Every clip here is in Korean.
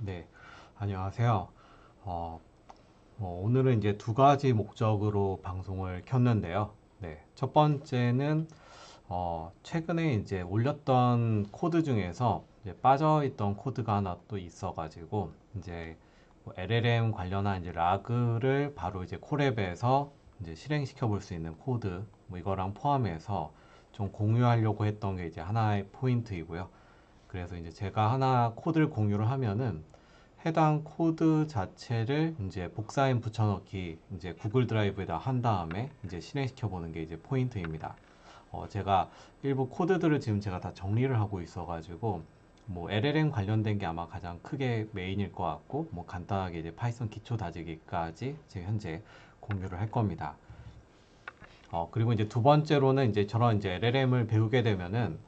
네, 안녕하세요. 어, 오늘은 이제 두 가지 목적으로 방송을 켰는데요. 네, 첫 번째는 최근에 이제 올렸던 코드 중에서 이제 빠져있던 코드가 하나 또 있어가지고 이제 뭐 LLM 관련한 이제 라그를 바로 이제 콜앱에서 이제 실행시켜 볼 수 있는 코드 뭐 이거랑 포함해서 좀 공유하려고 했던 게 이제 하나의 포인트이고요. 그래서 이제 제가 하나 코드를 공유를 하면은 해당 코드 자체를 이제 복사인 붙여넣기 이제 구글 드라이브에다 한 다음에 이제 실행시켜 보는 게 이제 포인트입니다. 제가 일부 코드들을 지금 제가 다 정리를 하고 있어가지고 뭐 LLM 관련된 게 아마 가장 크게 메인일 것 같고 뭐 간단하게 이제 파이썬 기초 다지기까지 지금 현재 공유를 할 겁니다. 그리고 이제 두 번째로는 이제 저런 이제 LLM을 배우게 되면은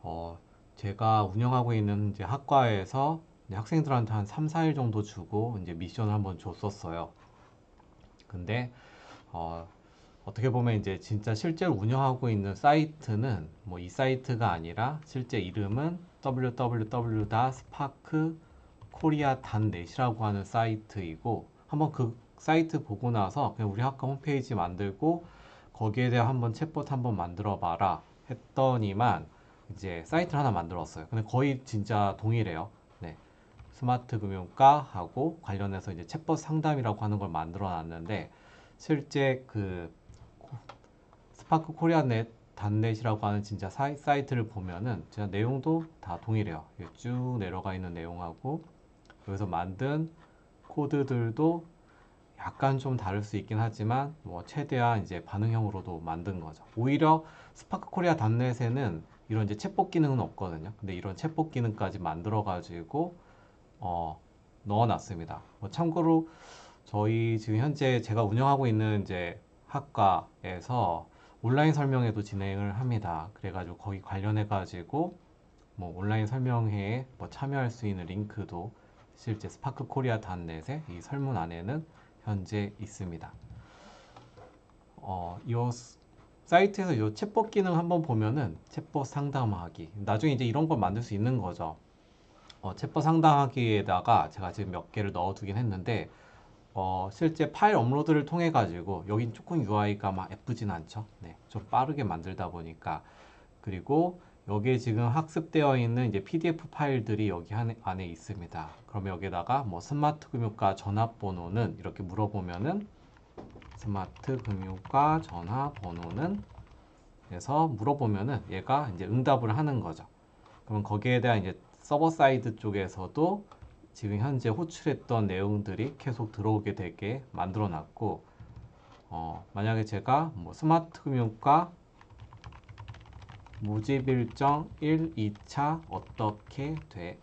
어, 제가 운영하고 있는 이제 학과에서 이제 학생들한테 한 3, 4일 정도 주고 이제 미션을 한번 줬었어요. 근데 어, 어떻게 보면 이제 진짜 실제로 운영하고 있는 사이트는 뭐 이 사이트가 아니라 실제 이름은 www.sparkkorea.net이라고 하는 사이트이고 한번 그 사이트 보고 나서 그냥 우리 학과 홈페이지 만들고 거기에 대한 한번 챗봇 한번 만들어 봐라 했더니만 이제 사이트를 하나 만들었어요. 근데 거의 진짜 동일해요. 네. 스마트 금융과하고 관련해서 이제 챗봇 상담이라고 하는 걸 만들어 놨는데 실제 그 스파크 코리아넷 단넷이라고 하는 진짜 사이트를 보면은 진짜 내용도 다 동일해요. 쭉 내려가 있는 내용하고 여기서 만든 코드들도 약간 좀 다를 수 있긴 하지만 뭐 최대한 이제 반응형으로도 만든 거죠. 오히려 스파크 코리아 단넷에는 이런 이제 챗봇 기능은 없거든요. 근데 이런 챗봇 기능까지 만들어 가지고 어, 넣어놨습니다. 뭐 참고로 저희 지금 현재 제가 운영하고 있는 이제 학과에서 온라인 설명회도 진행을 합니다. 그래가지고 거기 관련해가지고 뭐 온라인 설명회에 뭐 참여할 수 있는 링크도 실제 스파크 코리아 단넷의 이 설문 안에는 현재 있습니다. 이 사이트에서 이 챗봇 기능 한번 보면은 챗봇 상담하기 나중에 이제 이런 걸 만들 수 있는 거죠. 챗봇 상담하기에다가 제가 지금 몇 개를 넣어두긴 했는데 실제 파일 업로드를 통해 가지고 여긴 조금 UI가 막 예쁘진 않죠. 네, 좀 빠르게 만들다 보니까 그리고 여기에 지금 학습되어 있는 이제 PDF 파일들이 여기 안에 있습니다. 그럼 여기다가 뭐 스마트 금융과 전화번호는 이렇게 물어보면은 스마트 금융과 전화번호는 해서 물어보면은 얘가 이제 응답을 하는 거죠. 그럼 거기에 대한 이제 서버 사이드 쪽에서도 지금 현재 호출했던 내용들이 계속 들어오게 되게 만들어 놨고, 만약에 제가 뭐 스마트 금융과 모집 일정 1, 2차 어떻게 돼?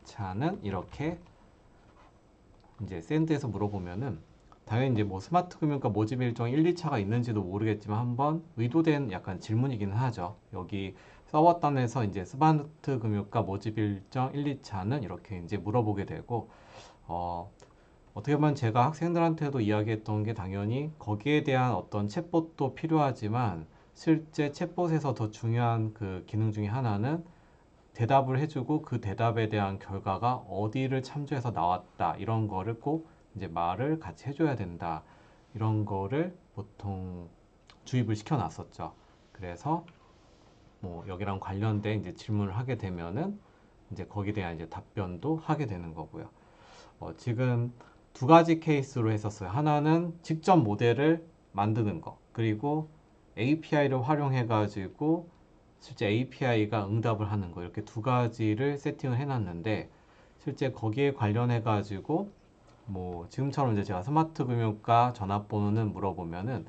차는 이렇게 이제 샌드에서 물어보면은 당연히 이제 뭐 스마트 금융과 모집 일정 1, 2차가 있는지도 모르겠지만 한번 의도된 약간 질문이기는 하죠. 여기 서버단에서 이제 스마트 금융과 모집 일정 1, 2차는 이렇게 이제 물어보게 되고 어, 어떻게 보면 제가 학생들한테도 이야기했던 게 당연히 거기에 대한 어떤 챗봇도 필요하지만 실제 챗봇에서 더 중요한 그 기능 중에 하나는 대답을 해주고 그 대답에 대한 결과가 어디를 참조해서 나왔다 이런 거를 꼭 이제 말을 같이 해줘야 된다 이런 거를 보통 주입을 시켜놨었죠. 그래서 뭐 여기랑 관련된 이제 질문을 하게 되면은 이제 거기에 대한 이제 답변도 하게 되는 거고요. 지금 두 가지 케이스로 했었어요. 하나는 직접 모델을 만드는 거, 그리고 API를 활용해 가지고 실제 API가 응답을 하는 거 이렇게 두 가지를 세팅을 해놨는데 실제 거기에 관련해 가지고 뭐 지금처럼 이제 제가 스마트 금융과 전화번호는 물어보면은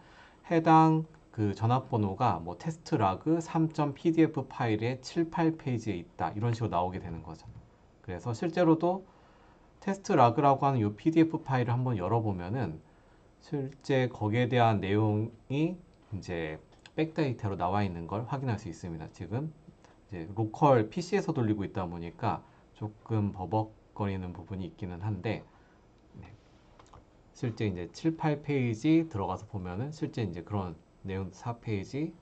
해당 그 전화번호가 뭐 테스트 라그 3.pdf 파일에 7, 8페이지에 있다 이런 식으로 나오게 되는 거죠. 그래서 실제로도 테스트 라그라고 하는 이 PDF 파일을 한번 열어보면은 실제 거기에 대한 내용이 이제 백데이터로 나와 있는 걸 확인할 수 있습니다. 지금 이제 로컬 PC에서 돌리고 있다 보니까 조금 버벅거리는 부분이 있기는 한데 네. 실제 이제 7, 8페이지 들어가서 보면은 실제 이제 그런 내용 4페이지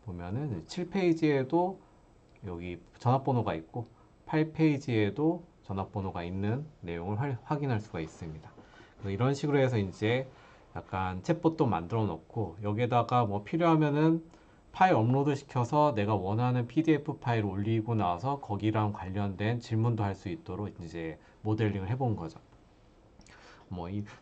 보면은 7페이지에도 여기 전화번호가 있고 8페이지에도 전화번호가 있는 내용을 확인할 수가 있습니다. 이런 식으로 해서 이제 약간 챗봇도 만들어 놓고 여기에다가 뭐 필요하면은 파일 업로드 시켜서 내가 원하는 PDF 파일 올리고 나서 거기랑 관련된 질문도 할 수 있도록 이제 모델링을 해본 거죠.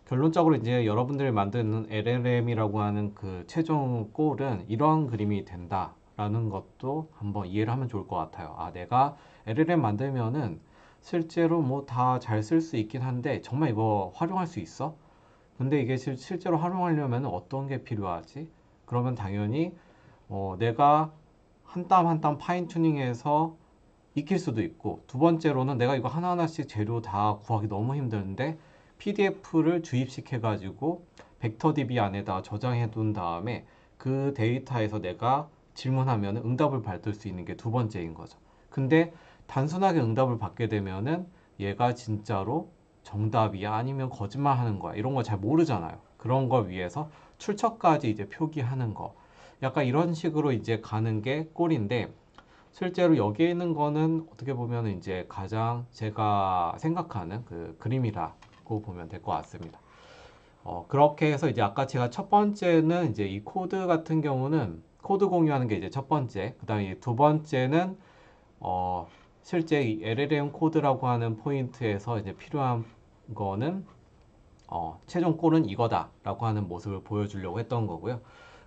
결론적으로 이제 여러분들이 만드는 LLM이라고 하는 그 최종 골은 이런 그림이 된다라는 것도 한번 이해를 하면 좋을 것 같아요. 내가 LLM 만들면은 실제로 뭐 다 잘 쓸 수 있긴 한데 정말 이거 활용할 수 있어? 근데 이게 실제로 활용하려면 어떤 게 필요하지? 그러면 당연히 내가 한 땀 한 땀 파인 튜닝해서 익힐 수도 있고, 두 번째로는 내가 이거 하나하나씩 재료 다 구하기 너무 힘드는데 PDF를 주입시켜 가지고 벡터DB 안에다 저장해 둔 다음에 그 데이터에서 내가 질문하면 응답을 받을 수 있는 게 두 번째인 거죠. 근데 단순하게 응답을 받게 되면은 얘가 진짜로 정답이야 아니면 거짓말 하는 거야 이런 거 잘 모르잖아요. 그런 걸 위해서 출처까지 이제 표기하는 거, 약간 이런 식으로 이제 가는 게 꼴인데, 실제로 여기에 있는 거는 어떻게 보면 이제 가장 제가 생각하는 그 그림이라고 보면 될 것 같습니다. 그렇게 해서 이제 아까 제가 첫 번째는 이제 이 코드 같은 경우는 코드 공유하는 게 이제 첫 번째, 그 다음에 두 번째는 실제 이 LLM 코드라고 하는 포인트에서 이제 필요한 거는 최종 골은 이거다라고 하는 모습을 보여주려고 했던 거고요.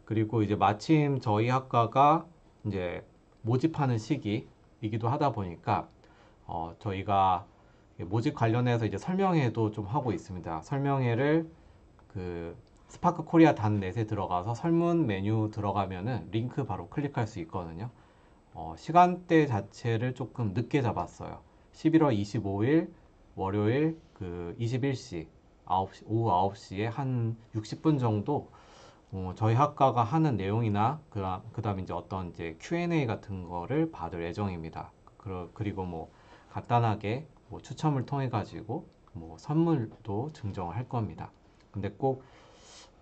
그리고 이제 마침 저희 학과가 이제 모집하는 시기이기도 하다 보니까 저희가 모집 관련해서 이제 설명회도 좀 하고 있습니다. 설명회를 그 스파크 코리아 단넷에 들어가서 설문 메뉴 들어가면은 링크 바로 클릭할 수 있거든요. 시간대 자체를 조금 늦게 잡았어요. 11월 25일 월요일 그 21시 9시, 오후 9시에 한 60분 정도 저희 학과가 하는 내용이나 그다음 이제 어떤 이제 Q&A 같은 거를 받을 예정입니다. 그리고 뭐 간단하게 뭐 추첨을 통해 가지고 뭐 선물도 증정을 할 겁니다. 근데 꼭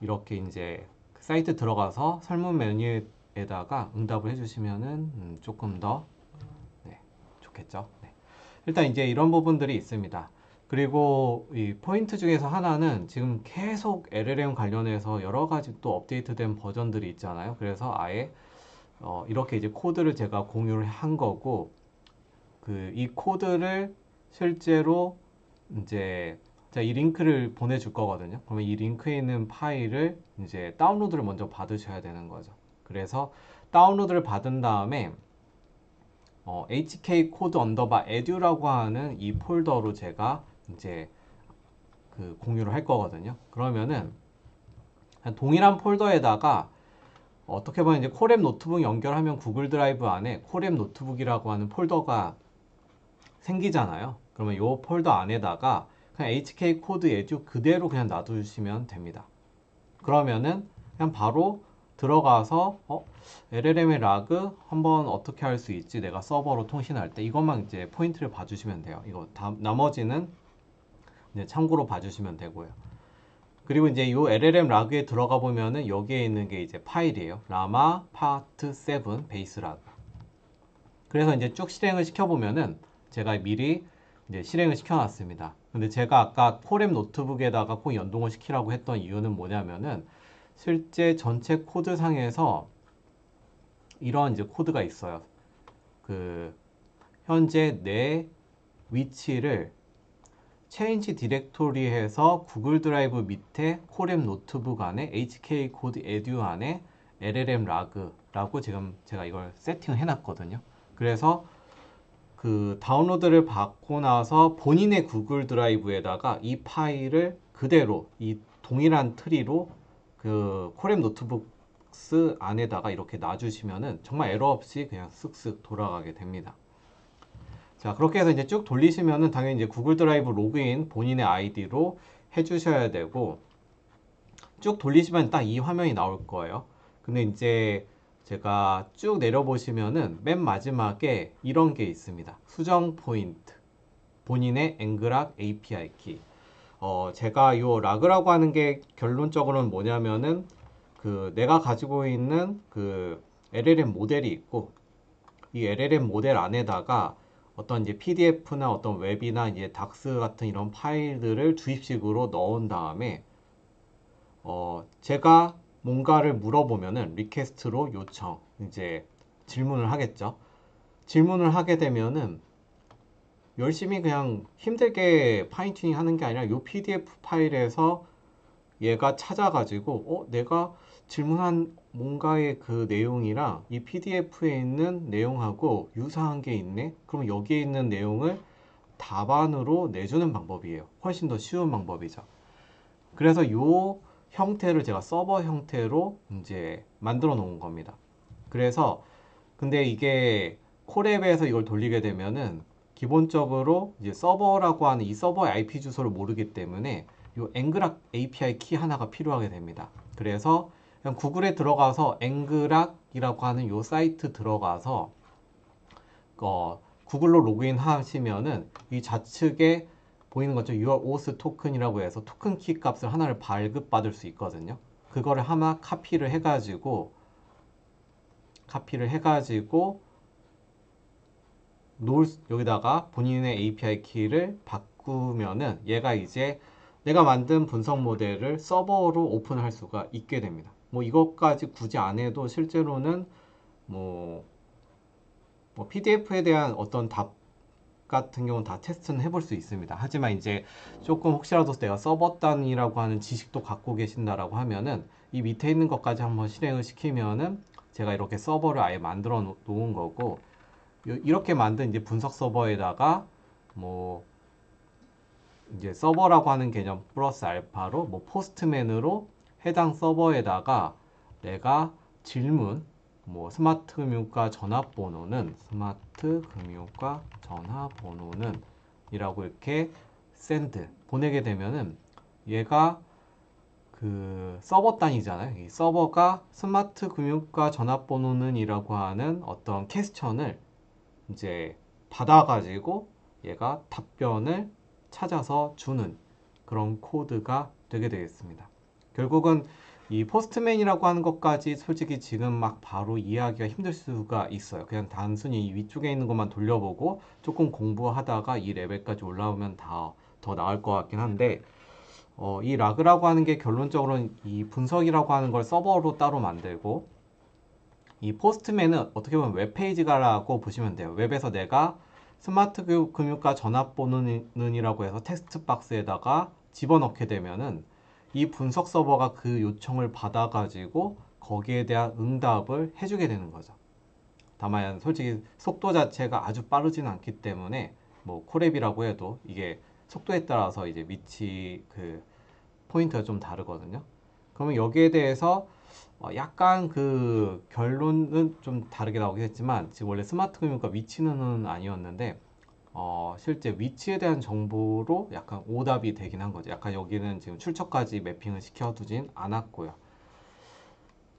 이렇게 이제 그 사이트 들어가서 설문 메뉴에다가 응답을 해주시면은 조금 더 네, 좋겠죠. 네. 일단 이제 이런 부분들이 있습니다. 그리고 이 포인트 중에서 하나는 지금 계속 LLM 관련해서 여러 가지 또 업데이트된 버전들이 있잖아요. 그래서 아예 이렇게 이제 코드를 제가 공유를 한 거고, 그 이 코드를 실제로 이제 제가 이 링크를 보내줄 거거든요. 그러면 이 링크에 있는 파일을 이제 다운로드를 먼저 받으셔야 되는 거죠. 그래서 다운로드를 받은 다음에 HK 코드 언더바 edu라고 하는 이 폴더로 제가 이제 그 공유를 할 거거든요. 그러면은 동일한 폴더에다가 어떻게 보면 이제 코랩 노트북 연결하면 구글 드라이브 안에 코랩 노트북이라고 하는 폴더가 생기잖아요. 그러면 이 폴더 안에다가 그냥 HK 코드 에듀 그대로 그냥 놔두시면 됩니다. 그러면은 그냥 바로 들어가서 LLM의 라그 한번 어떻게 할 수 있지, 내가 서버로 통신할 때 이것만 이제 포인트를 봐주시면 돼요. 이거 나머지는 이제 참고로 봐주시면 되고요. 그리고 이제 이 LLM 라그에 들어가 보면은 여기에 있는 게 이제 파일이에요. 라마 파트 7 베이스 라그. 그래서 이제 쭉 실행을 시켜보면은 제가 미리 이제 실행을 시켜놨습니다. 근데 제가 아까 코랩 노트북에다가 꼭 연동을 시키라고 했던 이유는 뭐냐면은 실제 전체 코드상에서 이런 이제 코드가 있어요. 그 현재 내 위치를 체인지 디렉토리에서 구글 드라이브 밑에 코랩 노트북 안에 HK 코드 에듀 안에 LLM 라그라고 지금 제가 이걸 세팅을 해놨거든요. 그래서 그 다운로드를 받고 나서 본인의 구글 드라이브에다가 이 파일을 그대로 이 동일한 트리로 그 코랩 노트북스 안에다가 이렇게 놔주시면은 정말 에러 없이 그냥 쓱쓱 돌아가게 됩니다. 자, 그렇게 해서 이제 쭉 돌리시면은 당연히 이제 구글 드라이브 로그인 본인의 아이디로 해주셔야 되고, 쭉 돌리시면 딱 이 화면이 나올 거예요. 근데 이제 제가 쭉 내려보시면은 맨 마지막에 이런 게 있습니다. 수정 포인트, 본인의 앵그락 API 키. 제가 요 라그라고 하는 게 결론적으로는 뭐냐면은 그 내가 가지고 있는 그 LLM 모델이 있고, 이 LLM 모델 안에다가 어떤 이제 PDF나 어떤 웹이나 이제 닥스 같은 이런 파일들을 주입식으로 넣은 다음에 제가 뭔가를 물어보면은 리퀘스트로 요청 이제 질문을 하겠죠. 질문을 하게 되면은 열심히 그냥 힘들게 파인튜닝 하는 게 아니라 이 PDF 파일에서 얘가 찾아가지고 내가 질문한 뭔가의 그 내용이랑 이 PDF에 있는 내용하고 유사한 게 있네? 그럼 여기에 있는 내용을 답안으로 내주는 방법이에요. 훨씬 더 쉬운 방법이죠. 그래서 이 형태를 제가 서버 형태로 이제 만들어 놓은 겁니다. 그래서 근데 이게 콜앱에서 이걸 돌리게 되면은 기본적으로 이제 서버라고 하는 이 서버의 IP 주소를 모르기 때문에 이 앵그락 API 키 하나가 필요하게 됩니다. 그래서 그냥 구글에 들어가서 앵그락이라고 하는 이 사이트 들어가서 구글로 로그인 하시면은 이 좌측에 보이는 것처럼 your auth 토큰이라고 해서 토큰 키 값을 하나를 발급받을 수 있거든요. 그거를 하나 카피를 해가지고 여기다가 본인의 API 키를 바꾸면은 얘가 이제 내가 만든 분석 모델을 서버로 오픈할 수가 있게 됩니다. 뭐 이것까지 굳이 안 해도 실제로는 뭐 PDF에 대한 어떤 답 같은 경우는 다 테스트는 해볼 수 있습니다. 하지만 이제 조금 혹시라도 내가 서버 단위라고 하는 지식도 갖고 계신다라고 하면은 이 밑에 있는 것까지 한번 실행을 시키면은 제가 이렇게 서버를 아예 만들어 놓은 거고 이렇게 만든 이제 분석 서버에다가 뭐 이제 서버라고 하는 개념 플러스 알파로 뭐 포스트맨으로 해당 서버에다가 내가 질문 뭐 스마트 금융가 전화번호는 이라고 이렇게 샌드 보내게 되면은 얘가 그 서버 단위잖아요. 이 서버가 스마트 금융가 전화번호는 이라고 하는 어떤 퀘스천을 이제 받아가지고 얘가 답변을 찾아서 주는 그런 코드가 되게 되겠습니다. 결국은 이 포스트맨이라고 하는 것까지 솔직히 지금 막 바로 이해하기가 힘들 수가 있어요. 그냥 단순히 이 위쪽에 있는 것만 돌려보고 조금 공부하다가 이 레벨까지 올라오면 더 나을 것 같긴 한데 이 라그라고 하는 게 결론적으로는 이 분석이라고 하는 걸 서버로 따로 만들고 이 포스트맨은 어떻게 보면 웹페이지가라고 보시면 돼요. 웹에서 내가 스마트 금융가 전화번호는이라고 해서 텍스트 박스에다가 집어넣게 되면은 이 분석 서버가 그 요청을 받아가지고 거기에 대한 응답을 해주게 되는 거죠. 다만 솔직히 속도 자체가 아주 빠르지는 않기 때문에 뭐 콜앱이라고 해도 이게 속도에 따라서 이제 위치 그 포인트가 좀 다르거든요. 그러면 여기에 대해서 약간 그 결론은 좀 다르게 나오긴 했지만 지금 원래 스마트 금융가 위치는 아니었는데 실제 위치에 대한 정보로 약간 오답이 되긴 한 거죠. 약간 여기는 지금 출처까지 매핑을 시켜두진 않았고요.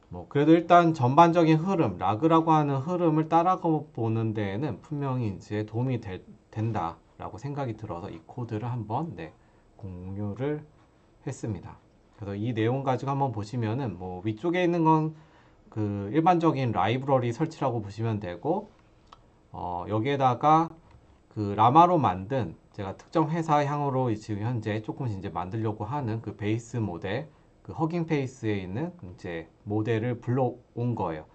뭐 그래도 일단 전반적인 흐름, 라그라고 하는 흐름을 따라가 보는 데에는 분명히 이제 도움이 된다라고 생각이 들어서 이 코드를 한번 공유를 했습니다. 그래서 이 내용 가지고 한번 보시면은 뭐 위쪽에 있는 건 그 일반적인 라이브러리 설치라고 보시면 되고 여기에다가 그 라마로 만든 제가 특정 회사 향으로 지금 현재 조금씩 이제 만들려고 하는 그 베이스 모델 그 허깅 페이스에 있는 이제 모델을 불러온 거예요.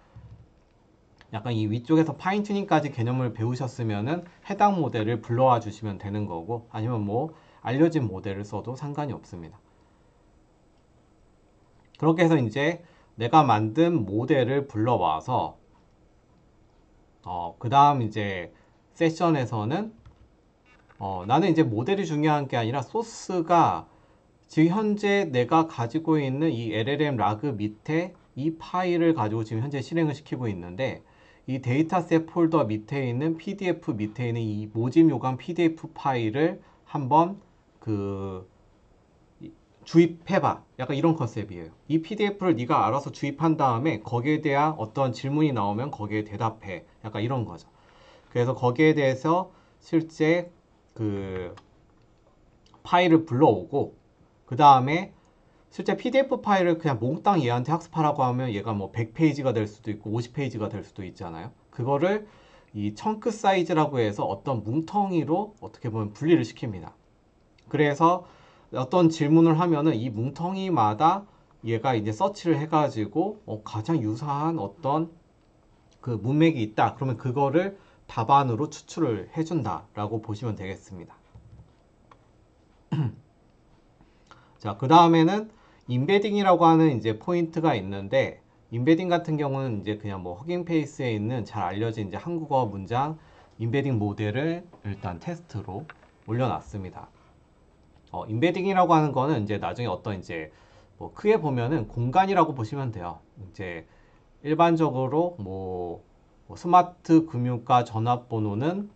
약간 이 위쪽에서 파인 튜닝까지 개념을 배우셨으면은 해당 모델을 불러와 주시면 되는 거고 아니면 뭐 알려진 모델을 써도 상관이 없습니다. 그렇게 해서 이제 내가 만든 모델을 불러와서 그 다음 이제 세션에서는 나는 이제 모델이 중요한 게 아니라 소스가 지금 현재 내가 가지고 있는 이 LLM 라그 밑에 이 파일을 가지고 지금 현재 실행을 시키고 있는데 이 데이터셋 폴더 밑에 있는 PDF 밑에 있는 이 모집 요강 PDF 파일을 한번 그 주입해봐. 약간 이런 컨셉이에요. 이 PDF를 네가 알아서 주입한 다음에 거기에 대한 어떤 질문이 나오면 거기에 대답해. 약간 이런 거죠. 그래서 거기에 대해서 실제 그 파일을 불러오고 그 다음에 실제 PDF 파일을 그냥 몽땅 얘한테 학습하라고 하면 얘가 뭐 100페이지가 될 수도 있고 50페이지가 될 수도 있잖아요. 그거를 이 청크 사이즈라고 해서 어떤 뭉텅이로 어떻게 보면 분리를 시킵니다. 그래서 어떤 질문을 하면은 이 뭉텅이마다 얘가 이제 서치를 해가지고 가장 유사한 어떤 그 문맥이 있다. 그러면 그거를 답안으로 추출을 해준다라고 보시면 되겠습니다. 자, 그 다음에는 인베딩이라고 하는 이제 포인트가 있는데, 인베딩 같은 경우는 이제 그냥 뭐 허깅 페이스에 있는 잘 알려진 이제 한국어 문장 인베딩 모델을 일단 테스트로 올려놨습니다. 인베딩이라고 하는 거는 이제 나중에 어떤 이제 뭐 크게 보면은 공간이라고 보시면 돼요. 이제 일반적으로 뭐 스마트 금융가 전화번호는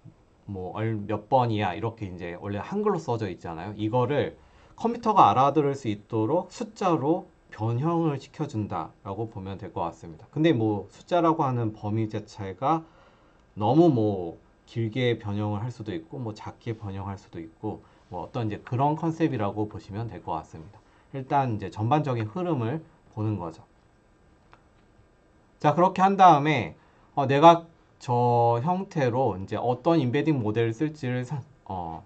뭐 몇 번이야 이렇게 이제 원래 한글로 써져 있잖아요. 이거를 컴퓨터가 알아들을 수 있도록 숫자로 변형을 시켜준다라고 보면 될 것 같습니다. 근데 뭐 숫자라고 하는 범위 자체가 너무 뭐 길게 변형을 할 수도 있고 뭐 작게 변형할 수도 있고 뭐 어떤 이제 그런 컨셉이라고 보시면 될 것 같습니다. 일단 이제 전반적인 흐름을 보는 거죠. 자, 그렇게 한 다음에 내가 저 형태로 이제 어떤 인베딩 모델을 쓸지를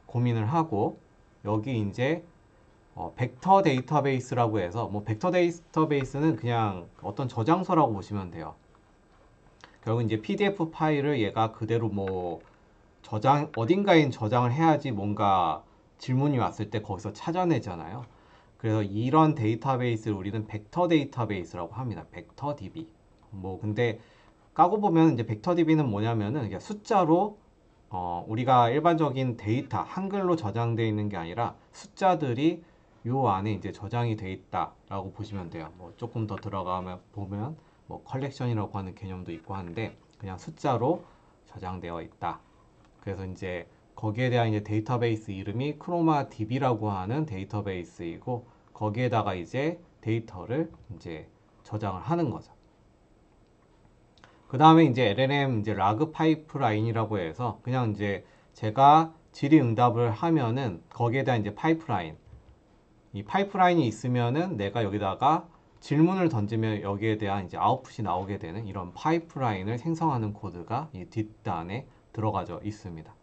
고민을 하고 여기 이제 벡터 데이터베이스라고 해서 뭐 벡터 데이터베이스는 그냥 어떤 저장소라고 보시면 돼요. 결국 이제 PDF 파일을 얘가 그대로 뭐 어딘가에 저장을 해야지 뭔가 질문이 왔을 때 거기서 찾아내잖아요. 그래서 이런 데이터베이스를 우리는 벡터 데이터베이스라고 합니다. 벡터 DB. 뭐 근데 까고 보면 이제 벡터 DB는 뭐냐면은 그냥 숫자로 우리가 일반적인 데이터 한글로 저장되어 있는 게 아니라 숫자들이 요 안에 이제 저장이 돼 있다라고 보시면 돼요. 뭐 조금 더 들어가면 보면 뭐 컬렉션이라고 하는 개념도 있고 한데 그냥 숫자로 저장되어 있다. 그래서 이제 거기에 대한 이제 데이터베이스 이름이 크로마 DB라고 하는 데이터베이스이고 거기에다가 이제 데이터를 이제 저장을 하는 거죠. 그 다음에 이제 LLM 이제 라그 파이프라인이라고 해서 그냥 이제 제가 질의응답을 하면은 거기에 대한 이제 파이프라인 이 파이프라인이 있으면은 내가 여기다가 질문을 던지면 여기에 대한 이제 아웃풋이 나오게 되는 이런 파이프라인을 생성하는 코드가 이 뒷단에 들어가져 있습니다.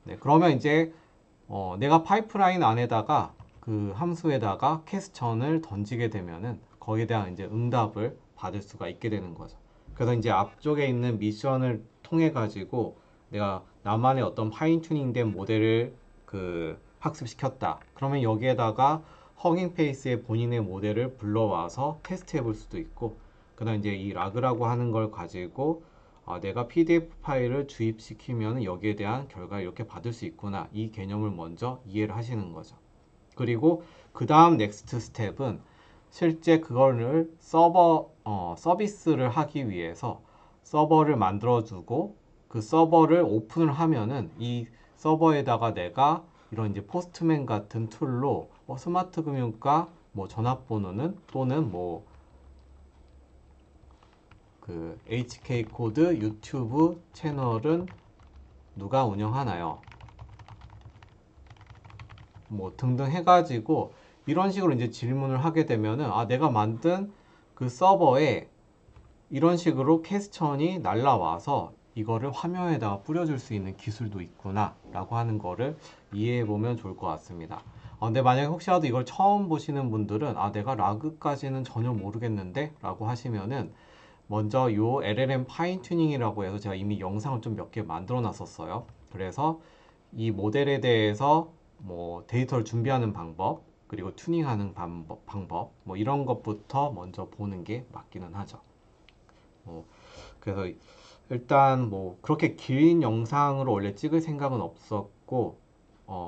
네, 그러면 이제 내가 파이프라인 안에다가 그 함수에다가 퀘스천을 던지게 되면은 거기에 대한 이제 응답을 받을 수가 있게 되는 거죠. 그래서 이제 앞쪽에 있는 미션을 통해 가지고 내가 나만의 어떤 파인 튜닝된 모델을 그 학습시켰다. 그러면 여기에다가 허깅 페이스의 본인의 모델을 불러와서 테스트해 볼 수도 있고, 그다음 이제 이 라그라고 하는 걸 가지고 내가 PDF 파일을 주입시키면 여기에 대한 결과를 이렇게 받을 수 있구나. 이 개념을 먼저 이해를 하시는 거죠. 그리고 그 다음 넥스트 스텝은 실제 그거를 서비스를 하기 위해서 서버를 만들어주고 그 서버를 오픈을 하면은 이 서버에다가 내가 이런 이제 포스트맨 같은 툴로 스마트 금융가 뭐 전화번호는 또는 뭐 그 HK 코드 유튜브 채널은 누가 운영하나요? 뭐 등등 해가지고 이런 식으로 이제 질문을 하게 되면은 내가 만든 그 서버에 이런 식으로 퀘스천이 날라와서 이거를 화면에다가 뿌려줄 수 있는 기술도 있구나 라고 하는 거를 이해해 보면 좋을 것 같습니다. 근데 만약에 혹시라도 이걸 처음 보시는 분들은 내가 라그까지는 전혀 모르겠는데 라고 하시면은 먼저 요 LLM 파인 튜닝이라고 해서 제가 이미 영상을 좀 몇 개 만들어 놨었어요. 그래서 이 모델에 대해서 뭐 데이터를 준비하는 방법, 그리고 튜닝하는 방법, 뭐 이런 것부터 먼저 보는 게 맞기는 하죠. 그래서 일단 뭐 그렇게 긴 영상으로 원래 찍을 생각은 없었고,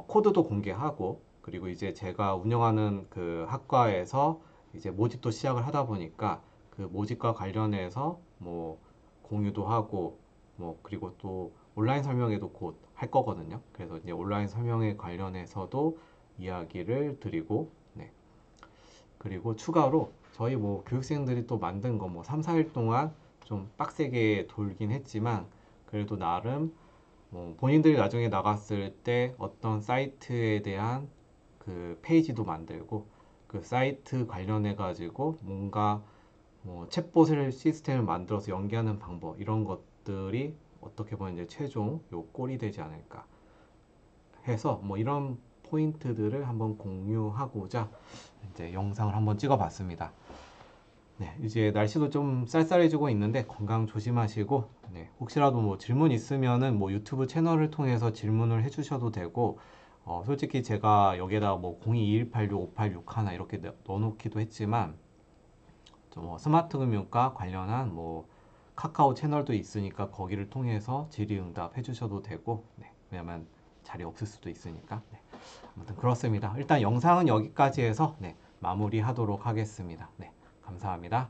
코드도 공개하고, 그리고 이제 제가 운영하는 그 학과에서 이제 모집도 시작을 하다 보니까 그 모집과 관련해서 뭐 공유도 하고, 뭐 그리고 또 온라인 설명회도 곧 할 거거든요. 그래서 이제 온라인 설명회 관련해서도 이야기를 드리고, 네. 그리고 추가로 저희 뭐 교육생들이 또 만든 거 뭐 3, 4일 동안 좀 빡세게 돌긴 했지만 그래도 나름 뭐 본인들이 나중에 나갔을 때 어떤 사이트에 대한 그 페이지도 만들고 그 사이트 관련해 가지고 뭔가 뭐 챗봇을 시스템을 만들어서 연계하는 방법 이런 것들 것들이 어떻게 보면 이제 최종 요 꼴이 되지 않을까 해서 뭐 이런 포인트들을 한번 공유하고자 이제 영상을 한번 찍어봤습니다. 네, 이제 날씨도 좀 쌀쌀해지고 있는데 건강 조심하시고, 네, 혹시라도 뭐 질문 있으면은 뭐 유튜브 채널을 통해서 질문을 해주셔도 되고, 솔직히 제가 여기에다 뭐 0221865861 하나 이렇게 넣어놓기도 했지만, 뭐 스마트 금융과 관련한 뭐 카카오 채널도 있으니까 거기를 통해서 질의응답 해주셔도 되고, 네, 왜냐면 자리 없을 수도 있으니까. 네, 아무튼 그렇습니다. 일단 영상은 여기까지 해서 네, 마무리하도록 하겠습니다. 네, 감사합니다.